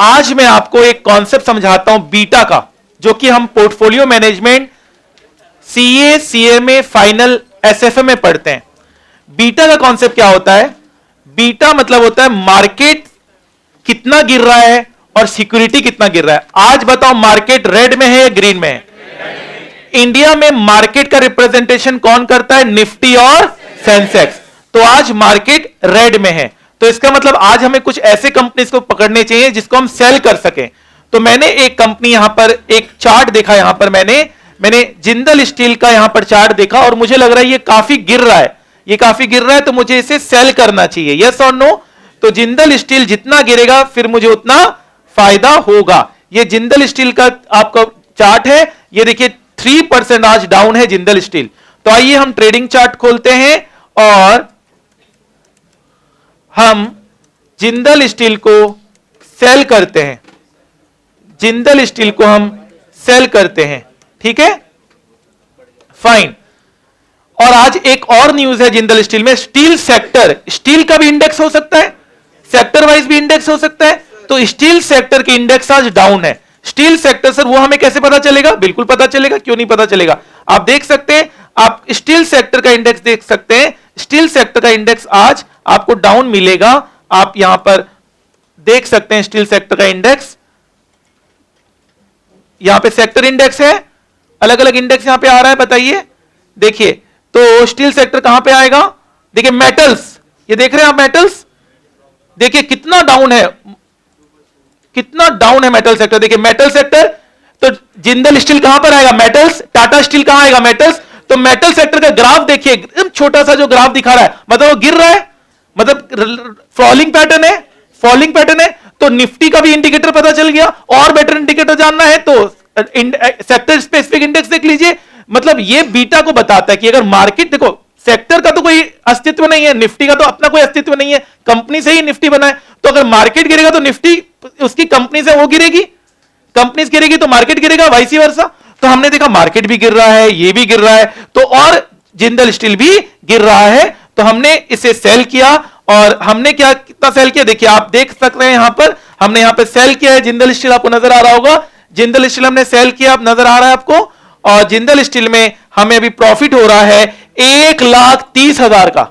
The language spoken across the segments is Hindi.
आज मैं आपको एक कॉन्सेप्ट समझाता हूं बीटा का, जो कि हम portfolio management CA, CMA, final, SFM में पढ़ते हैं। बीटा का कॉन्सेप्ट क्या होता है? बीटा मतलब होता है मार्केट कितना गिर रहा है और सिक्योरिटी कितना गिर रहा है। आज बताओ मार्केट रेड में है या ग्रीन में है? इंडिया में मार्केट का रिप्रेजेंटेशन कौन करता है? निफ्टी और सेंसेक्स। तो आज मार्केट रेड में है, तो इसका मतलब आज हमें कुछ ऐसे कंपनीज को पकड़ने चाहिए जिसको हम सेल कर सकें। तो मैंने एक कंपनी यहां पर एक चार्ट देखा, यहां पर मैंने जिंदल स्टील का यहां पर चार्ट देखा और मुझे लग रहा है ये काफी गिर रहा है, ये काफी गिर रहा है, तो मुझे इसे सेल करना चाहिए। यस और नो? तो जिंदल स्टील जितना गिरेगा फिर मुझे उतना फायदा होगा। ये जिंदल स्टील का आपका चार्ट है, ये देखिए 3% आज डाउन है जिंदल स्टील। तो आइए हम ट्रेडिंग चार्ट खोलते हैं और हम जिंदल स्टील को सेल करते हैं, जिंदल स्टील को हम सेल करते हैं। ठीक है, फाइन। और आज एक और न्यूज है जिंदल स्टील में, स्टील सेक्टर, स्टील का भी इंडेक्स हो सकता है, सेक्टर वाइज भी इंडेक्स हो सकता है। तो स्टील सेक्टर के इंडेक्स आज डाउन है। स्टील सेक्टर सर वो हमें कैसे पता चलेगा? बिल्कुल पता चलेगा, क्यों नहीं पता चलेगा। आप देख सकते हैं, आप स्टील सेक्टर का इंडेक्स देख सकते हैं। स्टील सेक्टर का इंडेक्स आज आपको डाउन मिलेगा। आप यहां पर देख सकते हैं स्टील सेक्टर का इंडेक्स, यहां पे सेक्टर इंडेक्स है, अलग अलग इंडेक्स यहां पे आ रहा है। बताइए, देखिए तो स्टील सेक्टर कहां पे आएगा? देखिए मेटल्स, ये देख रहे हैं आप मेटल्स, देखिए कितना डाउन है, कितना डाउन है मेटल सेक्टर। देखिए मेटल सेक्टर, तो जिंदल स्टील कहां पर आएगा? मेटल्स। टाटा स्टील कहां आएगा? मेटल्स। तो मेटल सेक्टर का ग्राफ देखिए, एकदम छोटा सा जो ग्राफ दिखा रहा है, मतलब वो गिर रहा है, मतलब फॉलिंग पैटर्न है, फॉलिंग पैटर्न है। तो निफ्टी का भी इंडिकेटर पता चल गया। और बेटर इंडिकेटर जानना है तो सेक्टर स्पेसिफिक इंडेक्स देख लीजिए। मतलब ये बीटा को बताता है कि अगर मार्केट, देखो सेक्टर का तो कोई अस्तित्व नहीं है, निफ्टी का तो अपना कोई अस्तित्व नहीं है, कंपनी से ही निफ्टी बना है। तो अगर मार्केट गिरेगा तो निफ्टी उसकी कंपनी से वो गिरेगी, कंपनी गिरेगी तो मार्केट गिरेगा, वाइस वर्सा। तो हमने देखा मार्केट भी गिर रहा है, ये भी गिर रहा है, तो और जिंदल स्टील भी गिर रहा है। तो हमने इसे सेल किया। और हमने क्या कितना सेल किया? देखिए आप देख सकते हैं, यहां पर हमने यहां पर सेल किया है जिंदल स्टील, आपको नजर आ रहा होगा, जिंदल स्टील हमने सेल किया, आप नजर आ रहा है आपको। और जिंदल स्टील में हमें अभी प्रॉफिट हो रहा है 1,30,000 का।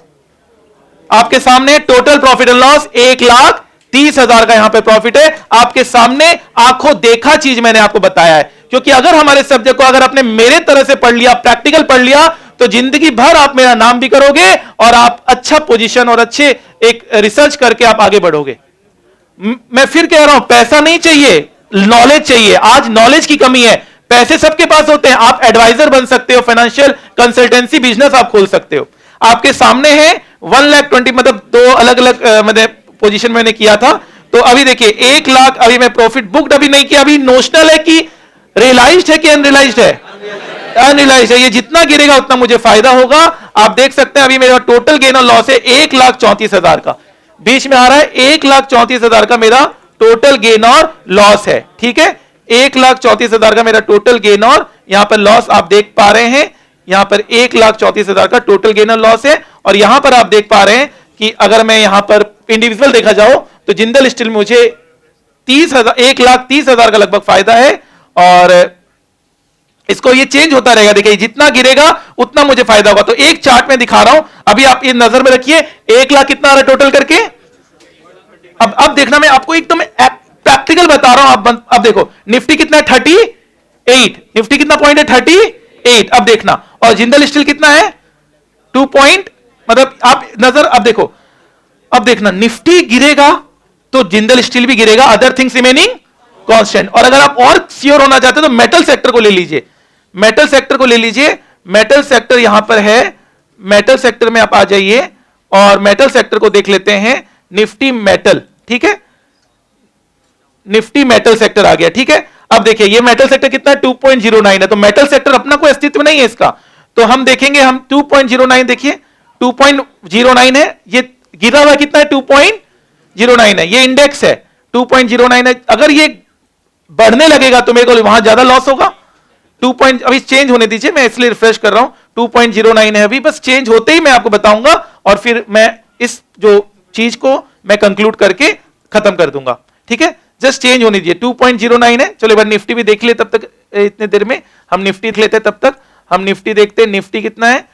आपके सामने टोटल प्रॉफिट एंड लॉस 1,30,000 का यहां पे प्रॉफिट है। आपके सामने आंखों देखा चीज मैंने आपको बताया है। क्योंकि अगर हमारे सब्जेक्ट को अगर आपने मेरे तरह से पढ़ लिया, प्रैक्टिकल पढ़ लिया, तो जिंदगी भर आप मेरा नाम भी करोगे और आप अच्छा पोजीशन और अच्छे एक रिसर्च करके आप आगे बढ़ोगे। मैं फिर कह रहा हूं, पैसा नहीं चाहिए, नॉलेज चाहिए। आज नॉलेज की कमी है, पैसे सबके पास होते हैं, आप एडवाइजर बन सकते हो, फाइनेंशियल कंसल्टेंसी बिजनेस आप खोल सकते हो। आपके सामने है 1,20,000, मतलब दो अलग अलग मतलब पोजीशन मैंने किया था। तो अभी देखिए 1 लाख अभी मैं प्रॉफिट बुक्ड अभी नहीं किया, अभी नोशनल है कि रियलाइज्ड है कि अनरियलाइज्ड है? अनरियलाइज्ड है। ये जितना गिरेगा उतना मुझे फायदा होगा। आप देख सकते हैं अभी मेरा टोटल गेन और लॉस है 1,34,000 का, बीच में आ रहा है 1,34,000 का मेरा टोटल गेन और लॉस है। ठीक है, 1,34,000 का मेरा टोटल गेन और यहां पर लॉस आप देख पा रहे हैं, यहां पर 1,34,000 का टोटल गेन और लॉस है। और यहां पर आप देख पा रहे हैं कि अगर मैं यहां पर इंडिविजुअल देखा जाओ तो जिंदल स्टील में मुझे 1,30,000 का लगभग फायदा है। और इसको ये चेंज होता रहेगा, देखिए जितना गिरेगा उतना मुझे फायदा होगा। तो एक चार्ट में दिखा रहा हूं, अभी आप ये नजर में रखिए, 1 लाख कितना आ रहा है टोटल करके। अब देखना, मैं आपको एकदम प्रैक्टिकल बता रहा हूं। अब देखो निफ्टी कितना है? 38। निफ्टी कितना पॉइंट है? 38। अब देखना, और जिंदल स्टील कितना है? 2 पॉइंट, मतलब आप नजर, अब देखो, अब देखना, निफ्टी गिरेगा तो जिंदल स्टील भी गिरेगा, अदर थिंग्स रिमेनिंग कांस्टेंट। और अगर आप और श्योर होना चाहते हो तो मेटल सेक्टर को ले लीजिए, मेटल सेक्टर को ले लीजिए। मेटल सेक्टर यहां पर है, मेटल सेक्टर में आप आ जाइए और मेटल सेक्टर को देख लेते हैं, निफ्टी मेटल। ठीक है, निफ्टी मेटल सेक्टर आ गया। ठीक है, अब देखिए ये मेटल सेक्टर कितना है? 2.09 है। तो मेटल सेक्टर अपना कोई अस्तित्व नहीं है इसका, तो हम देखेंगे, हम 2.09, देखिए 2.09 है, ये गिरा हुआ कितना है? 2.09 है, ये इंडेक्स है 2.09 है। अगर ये बढ़ने लगेगा तो मेरे को वहां ज्यादा लॉस होगा। 2 अभी चेंज होने दीजिए, मैं इसलिए रिफ्रेश कर रहा हूं, 2.09 है अभी, बस चेंज होते ही मैं आपको बताऊंगा और फिर मैं इस जो चीज को मैं कंक्लूड करके खत्म कर दूंगा। ठीक है, जस्ट चेंज होनी चाहिए। 2.09 है। चलो एक बार निफ्टी भी देख ले तब तक, इतने देर में हम निफ्टी देख लेते हैं। तब तक हम निफ्टी देखते हैं। निफ्टी कितना है?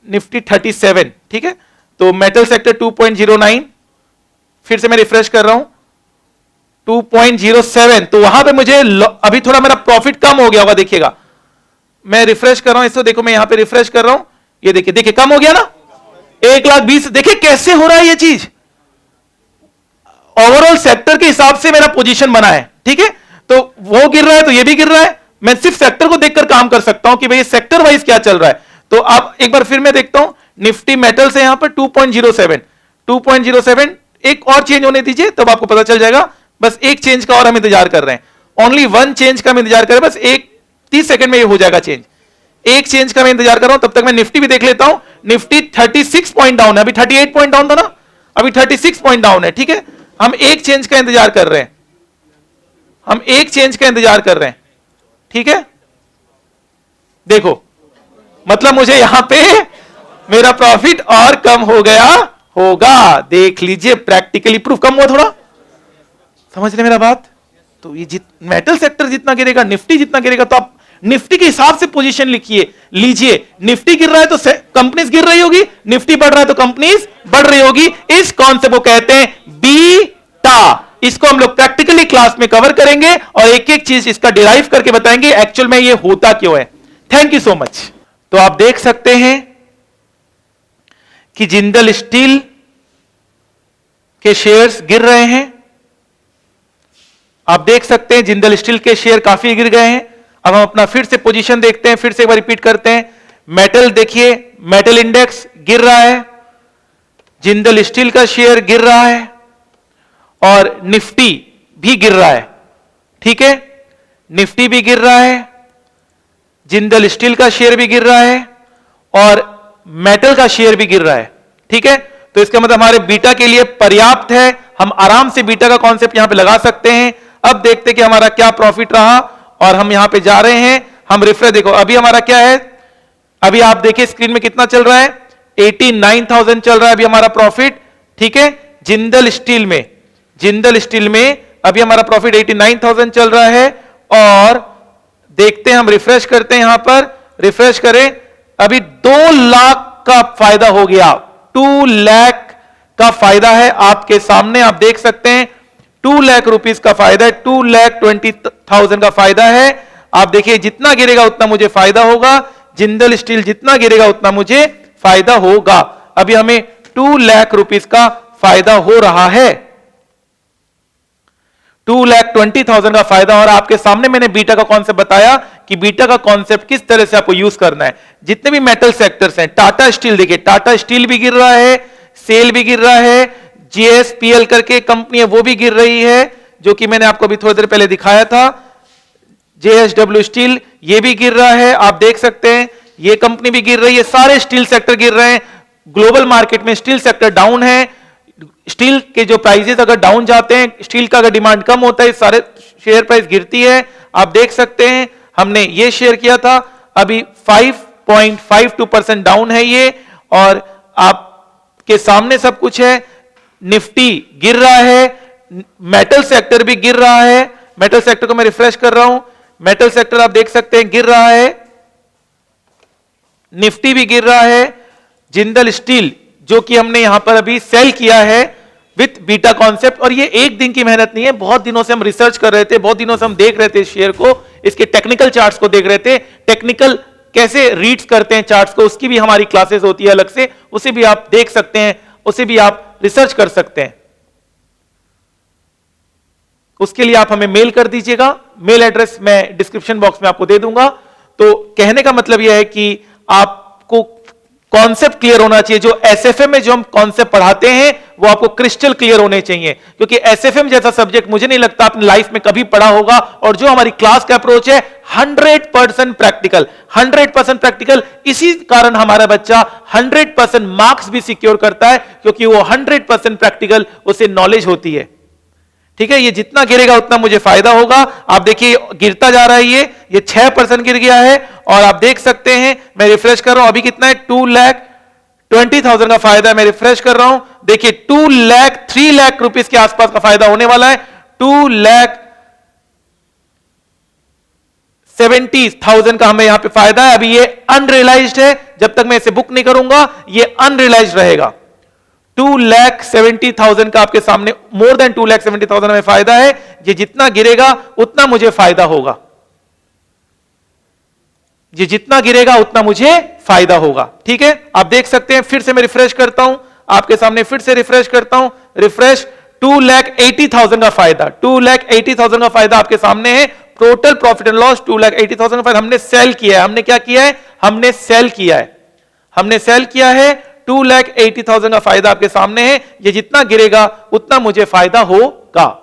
निफ्टी 37, ठीक है। तो मेटल सेक्टर 2.09, फिर से मैं रिफ्रेश कर रहा हूं 2.07, तो वहां पे मुझे अभी थोड़ा मेरा प्रॉफिट कम हो गया होगा, देखिएगा मैं रिफ्रेश कर रहा हूं इसको, देखो मैं यहां पे रिफ्रेश कर रहा हूं, ये देखिए देखिए कम हो गया ना 1,20,000। देखिए कैसे हो रहा है ये चीज, ओवरऑल सेक्टर के हिसाब से मेरा पोजीशन बना है, ठीक है। तो वो गिर रहा है तो ये भी गिर रहा है, मैं सिर्फ सेक्टर को देखकर काम कर सकता हूं कि भाई सेक्टर वाइज क्या चल रहा है। तो अब एक बार फिर मैं देखता हूं निफ्टी मेटल से यहां पर 2.07 एक और चेंज होने दीजिए तब आपको पता चल जाएगा। बस एक चेंज का और हम इंतजार कर रहे हैं, ओनली वन चेंज का हम इंतजार कर रहे हैं, बस एक 30 सेकंड में ये हो जाएगा चेंज। एक चेंज का मैं इंतजार कर रहा हूं, तब तक मैं निफ्टी भी देख लेता हूं। निफ्टी 36 पॉइंट डाउन है, अभी 38 पॉइंट डाउन था ना, अभी 36 पॉइंट डाउन है, ठीक है। हम एक चेंज का इंतजार कर रहे हैं, हम एक चेंज का इंतजार कर रहे हैं, ठीक है। देखो मतलब मुझे यहां पे मेरा प्रॉफिट और कम हो गया होगा, देख लीजिए प्रैक्टिकली प्रूफ कम हुआ थोड़ा, समझ रहे मेरा बात। तो ये मेटल सेक्टर जितना गिरेगा, निफ्टी जितना गिरेगा, तो आप निफ्टी के हिसाब से पोजीशन लिखिए लीजिए। निफ्टी गिर रहा है तो कंपनीज गिर रही होगी, निफ्टी बढ़ रहा है तो कंपनीज बढ़ रही होगी। इस कॉन्सेप्ट को कहते हैं बीटा। इसको हम लोग प्रैक्टिकली क्लास में कवर करेंगे और एक एक चीज इसका डिराइव करके बताएंगे एक्चुअल में ये होता क्यों है। Thank you so much. तो आप देख सकते हैं कि जिंदल स्टील के शेयर्स गिर रहे हैं, आप देख सकते हैं जिंदल स्टील के शेयर काफी गिर गए हैं। अब हम अपना फिर से पोजीशन देखते हैं, फिर से एक बार रिपीट करते हैं। मेटल देखिए, मेटल इंडेक्स गिर रहा है, जिंदल स्टील का शेयर गिर रहा है और निफ्टी भी गिर रहा है, ठीक है। निफ्टी भी गिर रहा है, जिंदल स्टील का शेयर भी गिर रहा है और मेटल का शेयर भी गिर रहा है, ठीक है। तो इसका मतलब हमारे बीटा के लिए पर्याप्त है, हम आराम से बीटा का कॉन्सेप्ट यहां पे लगा सकते हैं। अब देखते हैं कि हमारा क्या प्रॉफिट रहा और हम यहां पे जा रहे हैं, हम रिफ्रेश, देखो अभी हमारा क्या है, अभी आप देखिए स्क्रीन में कितना चल रहा है, 89,000 चल रहा है अभी हमारा प्रॉफिट, ठीक है। जिंदल स्टील में, जिंदल स्टील में अभी हमारा प्रॉफिट 89,000 चल रहा है और देखते हैं, हम रिफ्रेश करते हैं, यहां पर रिफ्रेश करें, अभी 2 लाख का फायदा हो गया, 2 लाख का फायदा है आपके सामने, आप देख सकते हैं 2 लाख रुपीस का फायदा है, 2,20,000 का फायदा है। आप देखिए जितना गिरेगा उतना मुझे फायदा होगा, जिंदल स्टील जितना गिरेगा उतना मुझे फायदा होगा। अभी हमें 2 लाख रुपीस का फायदा हो रहा है, 2,20,000 का फायदा। और आपके सामने मैंने बीटा का कॉन्सेप्ट बताया कि बीटा का कॉन्सेप्ट किस तरह से आपको यूज करना है। जितने भी मेटल सेक्टर्स हैं, टाटा स्टील देखिए, टाटा स्टील भी गिर रहा है, सेल भी गिर रहा है, जीएसपीएल करके कंपनी है वो भी गिर रही है, जो कि मैंने आपको अभी थोड़ी देर पहले दिखाया था। जेएसडब्ल्यू स्टील ये भी गिर रहा है, आप देख सकते हैं ये कंपनी भी गिर रही है, सारे स्टील सेक्टर गिर रहे हैं। ग्लोबल मार्केट में स्टील सेक्टर डाउन है, स्टील के जो प्राइसेस अगर डाउन जाते हैं, स्टील का अगर डिमांड कम होता है, सारे शेयर प्राइस गिरती है। आप देख सकते हैं हमने ये शेयर किया था, अभी 5.52% डाउन है ये, और आपके सामने सब कुछ है। निफ्टी गिर रहा है, मेटल सेक्टर भी गिर रहा है, मेटल सेक्टर को मैं रिफ्रेश कर रहा हूं, मेटल सेक्टर आप देख सकते हैं गिर रहा है, निफ्टी भी गिर रहा है। जिंदल स्टील जो कि हमने यहां पर अभी सेल किया है विथ बीटा कॉन्सेप्ट, और ये एक दिन की मेहनत नहीं है, बहुत दिनों से हम रिसर्च कर रहे थे, बहुत दिनों से हम देख रहे थे शेयर को, इसके टेक्निकल चार्ट्स को देख रहे थे, टेक्निकल कैसे रीड्स करते हैं चार्ट्स को, उसकी भी हमारी क्लासेस होती है अलग से, उसे भी आप देख सकते हैं, उसे भी आप रिसर्च कर सकते हैं। उसके लिए आप हमें मेल कर दीजिएगा, मेल एड्रेस मैं डिस्क्रिप्शन बॉक्स में आपको दे दूंगा। तो कहने का मतलब यह है कि आपको कॉन्सेप्ट क्लियर होना चाहिए, जो एसएफएम में जो हम कॉन्सेप्ट पढ़ाते हैं वो आपको क्रिस्टल क्लियर होने चाहिए, क्योंकि एसएफएम जैसा सब्जेक्ट मुझे नहीं लगता आपने लाइफ में कभी पढ़ा होगा। और जो हमारी क्लास का अप्रोच है 100% प्रैक्टिकल, 100% प्रैक्टिकल, इसी कारण हमारा बच्चा 100% मार्क्स भी सिक्योर करता है, क्योंकि वो 100% प्रैक्टिकल उसे नॉलेज होती है। ठीक है, ये जितना गिरेगा उतना मुझे फायदा होगा। आप देखिए गिरता जा रहा है, ये 6% गिर गया है, और आप देख सकते हैं मैं रिफ्रेश कर रहा हूं, अभी कितना है 2,20,000 का फायदा है, मैं रिफ्रेश कर रहा हूं, देखिए 3 लाख रुपीस के आसपास का फायदा होने वाला है। 2,70,000 का हमें यहां पे फायदा है। अभी ये अनरियलाइज्ड है, जब तक मैं इसे बुक नहीं करूंगा ये अनरियलाइज्ड रहेगा। 2,70,000 का आपके सामने, मोर देन 2,70,000 में फायदा है। ये जितना गिरेगा उतना मुझे फायदा होगा, ये जितना गिरेगा उतना मुझे फायदा होगा। ठीक है, आप देख सकते हैं। फिर से मैं रिफ्रेश करता हूं आपके सामने, फिर से रिफ्रेश करता हूं, रिफ्रेश। 2,80,000 का फायदा, 2,80,000 का फायदा आपके सामने है। टोटल प्रॉफिट एंड लॉस 2,80,000 का फायदा। हमने सेल किया है, हमने क्या किया है, हमने सेल किया है, हमने सेल किया है। 2,80,000 का फायदा आपके सामने है। ये जितना गिरेगा उतना मुझे फायदा होगा।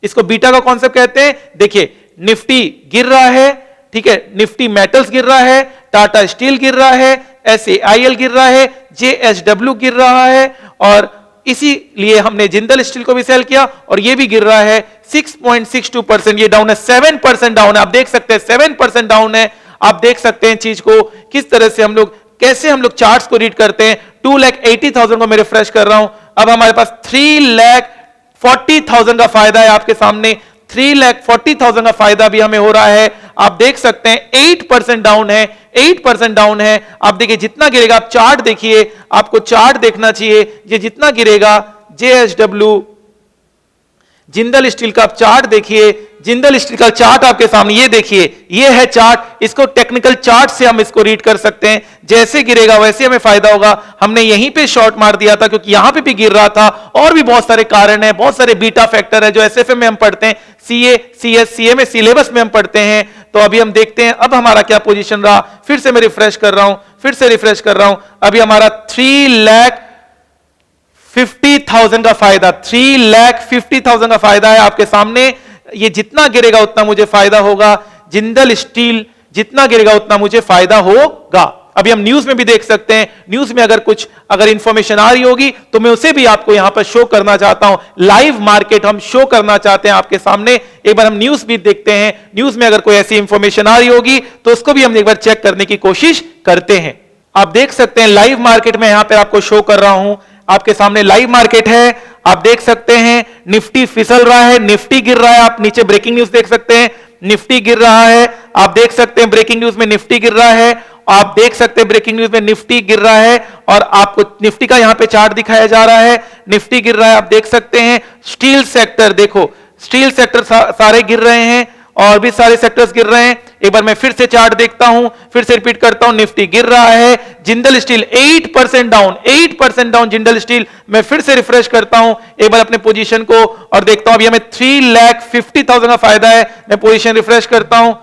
इसको बीटा का कॉन्सेप्ट कहते हैं। देखिए निफ्टी गिर रहा है, ठीक है, निफ्टी मेटल्स गिर रहा है, टाटा स्टील गिर रहा है, SAIL गिर रहा है, JSW गिर रहा है, और इसीलिए हमने जिंदल स्टील को भी सेल किया और ये भी गिर रहा है 6.62%। ये डाउन है, 7% डाउन है। आप देख सकते हैं 7% डाउन है। आप देख सकते हैं चीज को किस तरह से हम लोग, कैसे हम लोग चार्ट्स को रीड करते हैं। 2,80,000 को मैं रिफ्रेश कर रहा हूं। अब हमारे पास 3,40,000 का फायदा है आपके सामने। 3,40,000 का फायदा भी हमें हो रहा है। आप देख सकते हैं 8% डाउन है, 8% डाउन है। आप देखिए जितना गिरेगा, आप चार्ट देखिए, आपको चार्ट देखना चाहिए। ये जितना गिरेगा, JSW जिंदल स्टील का आप चार्ट देखिए, जिंदल स्टील का चार्ट आपके सामने, ये देखिए, ये है चार्ट। इसको टेक्निकल चार्ट से हम इसको रीड कर सकते हैं। जैसे गिरेगा वैसे हमें फायदा होगा। हमने यहीं पे शॉर्ट मार दिया था क्योंकि यहां पे भी गिर रहा था। और भी बहुत सारे कारण हैं, बहुत सारे बीटा फैक्टर है जो SFM में हम पढ़ते हैं, CA CS CA में सिलेबस में हम पढ़ते हैं। तो अभी हम देखते हैं अब हमारा क्या पोजीशन रहा। फिर से मैं रिफ्रेश कर रहा हूं, फिर से रिफ्रेश कर रहा हूं। अभी हमारा 3,50,000 का फायदा, 3,50,000 का फायदा है आपके सामने। ये जितना गिरेगा उतना मुझे फायदा होगा। जिंदल स्टील जितना गिरेगा उतना मुझे फायदा होगा। अभी हम न्यूज में भी देख सकते हैं, न्यूज में अगर इंफॉर्मेशन आ रही होगी तो मैं उसे भी आपको यहां पर शो करना चाहता हूं। लाइव मार्केट हम शो करना चाहते हैं आपके सामने। एक बार हम न्यूज भी देखते हैं, न्यूज में अगर कोई ऐसी इंफॉर्मेशन आ रही होगी तो उसको भी हम एक बार चेक करने की कोशिश करते हैं। आप देख सकते हैं लाइव मार्केट में यहां पर आपको शो कर रहा हूं। आपके सामने लाइव मार्केट है। आप देख सकते हैं निफ्टी फिसल रहा है, निफ्टी गिर रहा है। आप नीचे ब्रेकिंग न्यूज देख सकते हैं, निफ्टी गिर रहा है। आप देख सकते हैं ब्रेकिंग न्यूज में निफ्टी गिर रहा है। आप देख सकते हैं ब्रेकिंग न्यूज में निफ्टी गिर रहा है और आपको निफ्टी का यहां पे चार्ट दिखाया जा रहा है। निफ्टी गिर रहा है, आप देख सकते हैं। स्टील सेक्टर देखो, स्टील सेक्टर सारे गिर रहे हैं और भी सारे सेक्टर्स गिर रहे हैं। एक बार मैं फिर से चार्ट देखता हूं, फिर से रिपीट करता हूं, निफ्टी गिर रहा है। Jindal steel 8% down, 8% down Jindal steel. मैं फिर से रिफ्रेश करता हूं एक बार अपने पोजीशन को और देखता हूं। अभी हमें 3,50,000 का फायदा है। मैं पोजीशन रिफ्रेश करता हूं।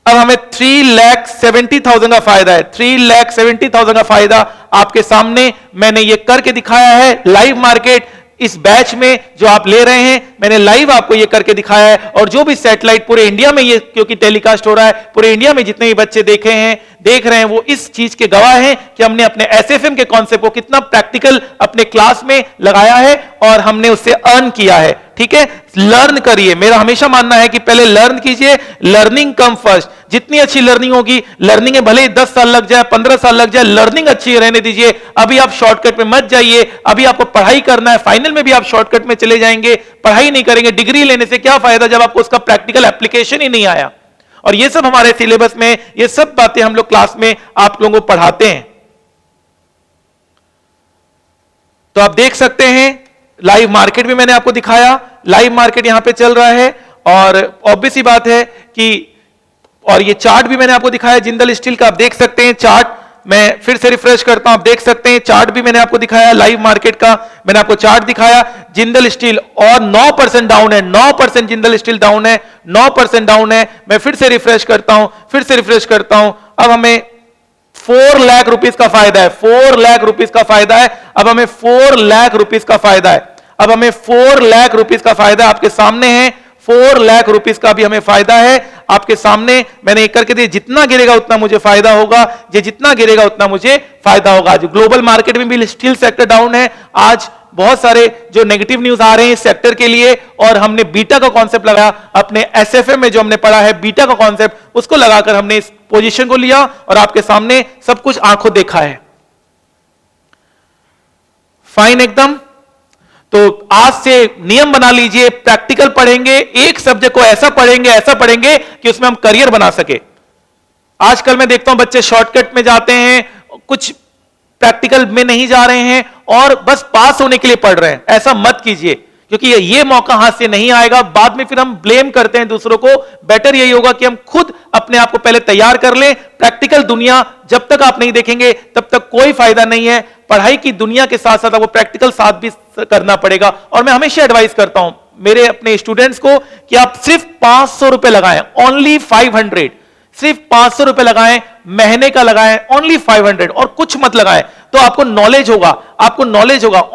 अब हमें 3,70,000 का फायदा है। 3,70,000 का फायदा आपके सामने मैंने ये करके दिखाया है। लाइव मार्केट इस बैच में जो आप ले रहे हैं, मैंने लाइव आपको ये करके दिखाया है। और जो भी सैटेलाइट पूरे इंडिया में ये क्योंकि टेलीकास्ट हो रहा है, पूरे इंडिया में जितने भी बच्चे देख रहे हैं वो इस चीज के गवाह हैं कि हमने अपने SFM के कॉन्सेप्ट को कितना प्रैक्टिकल अपने क्लास में लगाया है और हमने उससे अर्न किया है। ठीक है, लर्न करिए। मेरा हमेशा मानना है कि पहले लर्न कीजिए, लर्निंग कम फर्स्ट। जितनी अच्छी लर्निंग होगी, लर्निंग में भले ही 10 साल लग जाए, 15 साल लग जाए, लर्निंग अच्छी रहने दीजिए। अभी आप शॉर्टकट में मत जाइए। अभी आपको पढ़ाई करना है, फाइनल में भी आप शॉर्टकट में चले जाएंगे, पढ़ाई नहीं करेंगे। डिग्री लेने से क्या फायदा जब आपको उसका प्रैक्टिकल एप्लीकेशन ही नहीं आया। और ये सब हमारे सिलेबस में, ये सब बातें हम लोग क्लास में आप लोगों को पढ़ाते हैं। तो आप देख सकते हैं लाइव मार्केट भी मैंने आपको दिखाया। लाइव मार्केट यहां पे चल रहा है और ऑब्वियस सी बात है कि, और ये चार्ट भी मैंने आपको दिखाया जिंदल स्टील का। आप देख सकते हैं चार्ट, मैं फिर से रिफ्रेश करता हूं। आप देख सकते हैं चार्ट भी मैंने आपको दिखाया लाइव मार्केट का। मैंने आपको चार्ट दिखाया। जिंदल स्टील और 9% डाउन है, 9% जिंदल स्टील डाउन है, 9% डाउन है। मैं फिर से रिफ्रेश करता हूं, फिर से रिफ्रेश करता हूं। अब हमें 4 लाख रुपीस का फायदा है, 4 लाख रुपीस का फायदा है। अब हमें 4 लाख रुपीस का फायदा है। अब हमें 4 लाख रुपीस का फायदा आपके सामने है। 4 लाख रुपीस का भी हमें फायदा है आपके सामने। मैंने एक करके दिया, जितना गिरेगा उतना मुझे फायदा होगा, ये जितना गिरेगा उतना मुझे फायदा होगा। आज ग्लोबल मार्केट में भी स्टील सेक्टर डाउन है। आज बहुत सारे जो नेगेटिव न्यूज आ रहे हैं इस सेक्टर के लिए, और हमने बीटा का कॉन्सेप्ट लगाया अपने SFM में, जो हमने पढ़ा है बीटा का कॉन्सेप्ट, उसको लगाकर हमने इस पोजीशन को लिया और आपके सामने सब कुछ आंखों देखा है। फाइन एकदम। तो आज से नियम बना लीजिए, प्रैक्टिकल पढ़ेंगे, एक सब्जेक्ट को ऐसा पढ़ेंगे कि उसमें हम करियर बना सके। आजकल मैं देखता हूं बच्चे शॉर्टकट में जाते हैं, कुछ प्रैक्टिकल में नहीं जा रहे हैं और बस पास होने के लिए पढ़ रहे हैं। ऐसा मत कीजिए, क्योंकि ये मौका हाथ से नहीं आएगा, बाद में फिर हम ब्लेम करते हैं दूसरों को। बेटर यही होगा कि हम खुद अपने आप को पहले तैयार कर लें। प्रैक्टिकल दुनिया जब तक आप नहीं देखेंगे तब तक कोई फायदा नहीं है। पढ़ाई की दुनिया के साथ साथ आपको प्रैक्टिकल साथ भी करना पड़ेगा। और मैं हमेशा एडवाइस करता हूं मेरे अपने स्टूडेंट्स को कि आप सिर्फ 500 रुपए लगाएं, ओनली 500, सिर्फ 500 रुपए लगाएं, महीने का लगाएं, ओनली 500, और कुछ मत लगाएं, तो आपको नॉलेज होगा।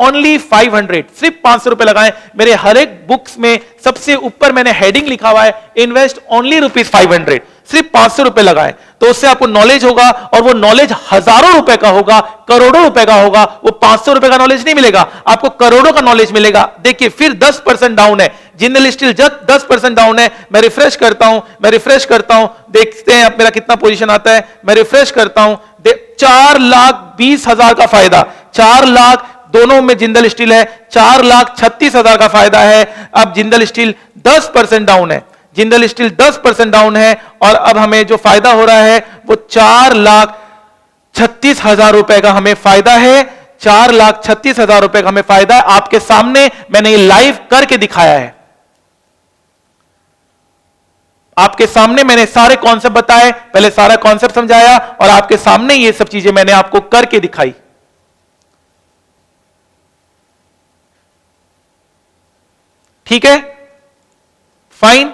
ओनली 500, सिर्फ 500 रुपए लगाएं। मेरे हर एक बुक्स में सबसे ऊपर मैंने हेडिंग लिखा हुआ है, इन्वेस्ट ओनली ₹500, सिर्फ 500 रुपए लगाएं, तो उससे आपको नॉलेज होगा, और वो नॉलेज हजारों रुपए का होगा, करोड़ों रुपए का होगा। वो 500 रुपए का नॉलेज नहीं मिलेगा, आपको करोड़ों का नॉलेज मिलेगा। देखिए फिर 10% डाउन है, जिंदल स्टील 10% डाउन है। मैं रिफ्रेश करता हूं, देखते हैं अब मेरा कितना पोजीशन आता है। मैं रिफ्रेश करता हूं, 4,20,000 का फायदा, 4 लाख दोनों में जिंदल स्टील है, 4,36,000 का फायदा है। अब जिंदल स्टील 10% डाउन है, जिंदल स्टील 10% डाउन है, और अब हमें जो फायदा हो रहा है वो 4,36,000 रुपए का हमें फायदा है। 4,36,000 रुपए का हमें फायदा है। आपके सामने मैंने ये लाइव करके दिखाया है, आपके सामने मैंने सारे कॉन्सेप्ट बताए, पहले सारा कॉन्सेप्ट समझाया, और आपके सामने ये सब चीजें मैंने आपको करके दिखाई। ठीक है, फाइन।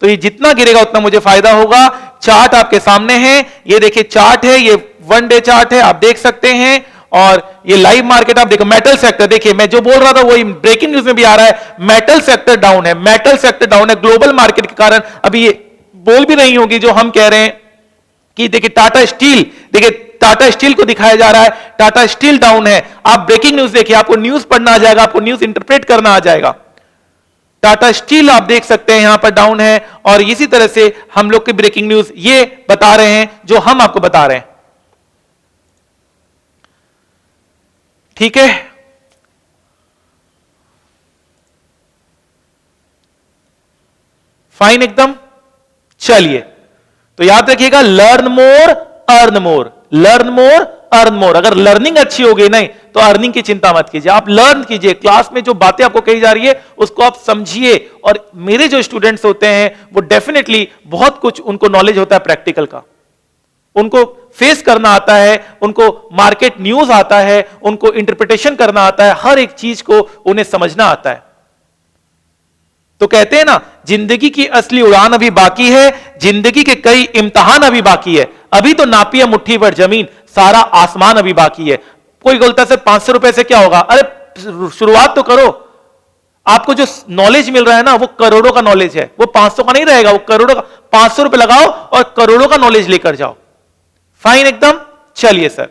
तो ये जितना गिरेगा उतना मुझे फायदा होगा। चार्ट आपके सामने है, ये देखिए चार्ट है, ये 1 डे चार्ट है, आप देख सकते हैं। और ये लाइव मार्केट आप देखो, मेटल सेक्टर देखिए, मैं जो बोल रहा था वही ब्रेकिंग न्यूज में भी आ रहा है, मेटल सेक्टर डाउन है, मेटल सेक्टर डाउन है ग्लोबल मार्केट के कारण। अभी ये बोल भी नहीं होगी जो हम कह रहे हैं कि देखिए टाटा स्टील, देखिए टाटा स्टील को दिखाया जा रहा है, टाटा स्टील डाउन है। आप ब्रेकिंग न्यूज देखिए, आपको न्यूज पढ़ना आ जाएगा, आपको न्यूज इंटरप्रेट करना आ जाएगा। टाटा स्टील आप देख सकते हैं यहां पर डाउन है, और इसी तरह से हम लोग की ब्रेकिंग न्यूज ये बता रहे हैं जो हम आपको बता रहे हैं। ठीक है, फाइन एकदम। चलिए, तो याद रखिएगा, learn more earn more, learn more earn more. अगर लर्निंग अच्छी हो गई नहीं तो अर्निंग की चिंता मत कीजिए, आप लर्न कीजिए। क्लास में जो बातें आपको कही जा रही है उसको आप समझिए। और मेरे जो स्टूडेंट्स होते हैं वो डेफिनेटली बहुत कुछ उनको नॉलेज होता है प्रैक्टिकल का, उनको फेस करना आता है, उनको मार्केट न्यूज आता है, उनको इंटरप्रिटेशन करना आता है, हर एक चीज को उन्हें समझना आता है। तो कहते हैं ना, जिंदगी की असली उड़ान अभी बाकी है, जिंदगी के कई इम्तिहान अभी बाकी है, अभी तो नापिए मुट्ठी भर जमीन, सारा आसमान अभी बाकी है। कोई बोलता है 500 रुपए से क्या होगा, अरे शुरुआत तो करो। आपको जो नॉलेज मिल रहा है ना वो करोड़ों का नॉलेज है, वो 500 का नहीं रहेगा, वो करोड़ों का। 500 रुपए लगाओ और करोड़ों का नॉलेज लेकर जाओ। फाइन एकदम। चलिए सर,